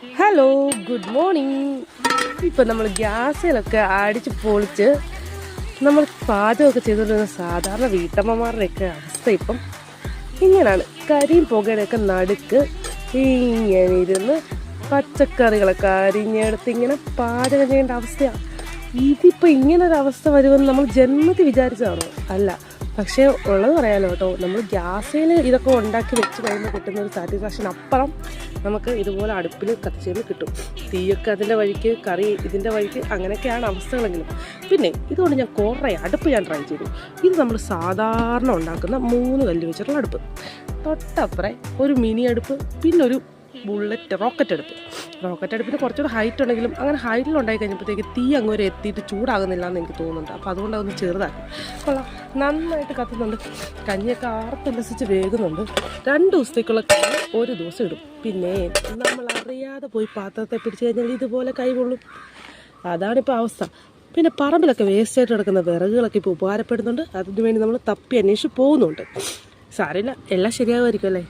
Hello, good morning. ഇപ്പം നമ്മൾ ഗ്യാസിലൊക്കെ അടിച്ച് പൊളിച്ച് നമ്മൾ പാചകമൊക്കെ ചെയ്തുകൊണ്ടിരുന്ന സാധാരണ വീട്ടമ്മമാരുടെയൊക്കെ അവസ്ഥ ഇപ്പം ഇങ്ങനെയാണ്. കരിയും പുകയുടെയൊക്കെ നടുക്ക് ഇങ്ങനെ ഇരുന്ന് പച്ചക്കറികളൊക്കെ അരിഞ്ഞെടുത്ത് ഇങ്ങനെ പാചകം ചെയ്യേണ്ട അവസ്ഥയാണ്. ഇതിപ്പോൾ ഇങ്ങനൊരവസ്ഥ വരുമെന്ന് നമ്മൾ ജന്മത്തിൽ വിചാരിച്ചതാണോ? അല്ല. പക്ഷേ ഉള്ളത് പറയാലോ കേട്ടോ, നമ്മൾ ഗ്യാസിൽ ഇതൊക്കെ ഉണ്ടാക്കി വെച്ച് കഴിയുമ്പോൾ കിട്ടുന്ന ഒരു സാറ്റിസ്ഫാക്ഷൻ അപ്പുറം നമുക്ക് ഇതുപോലെ അടുപ്പിൽ കത്തിച്ചതിന് കിട്ടും. തീയൊക്കെ അതിൻ്റെ വഴിക്ക്, കറി ഇതിൻ്റെ വഴിക്ക്, അങ്ങനെയൊക്കെയാണ് അവസ്ഥകളെങ്കിലും. പിന്നെ ഇതുകൊണ്ട് ഞാൻ കുറേ അടുപ്പ് ട്രൈ ചെയ്തു. ഇത് നമ്മൾ സാധാരണ ഉണ്ടാക്കുന്ന 3 കല്ല് വെച്ചിട്ടുള്ള അടുപ്പ്, തൊട്ടപ്പുറം ഒരു മിനി അടുപ്പ്, പിന്നെ ഒരു റോക്കറ്റ് അടുപ്പിന് കുറച്ചുകൂടെ ഹൈറ്റ് ഉണ്ടെങ്കിലും അങ്ങനെ ഹൈറ്റിലുണ്ടായി കഴിഞ്ഞപ്പോഴത്തേക്ക് തീ അങ്ങോട്ട് എത്തിയിട്ട് ചൂടാകുന്നില്ല എന്ന് എനിക്ക് തോന്നുന്നുണ്ട്. അപ്പോൾ അതുകൊണ്ട് അതൊന്ന് ചെറുതാക്കി കൊള്ളാം. നന്നായിട്ട് കത്തുന്നുണ്ട്. കഞ്ഞിയൊക്കെ ആർത്തുല്ലസിച്ച് വേകുന്നുണ്ട്. 2 ദിവസത്തേക്കുള്ള കഞ്ഞി ഒരു ദിവസം ഇടും. പിന്നെ നമ്മൾ അറിയാതെ പോയി പാത്രത്തെ പിടിച്ച് കഴിഞ്ഞാൽ ഇതുപോലെ കൈ കൊള്ളും. അതാണിപ്പോൾ അവസ്ഥ. പിന്നെ പറമ്പിലൊക്കെ വേസ്റ്റായിട്ട് കിടക്കുന്ന വിറകുകളൊക്കെ ഇപ്പോൾ ഉപകാരപ്പെടുന്നുണ്ട്. അതിനു വേണ്ടി നമ്മൾ തപ്പി അന്വേഷിച്ച് പോകുന്നുണ്ട്. സാരമില്ല, എല്ലാം ശരിയാകുമായിരിക്കും അല്ലേ.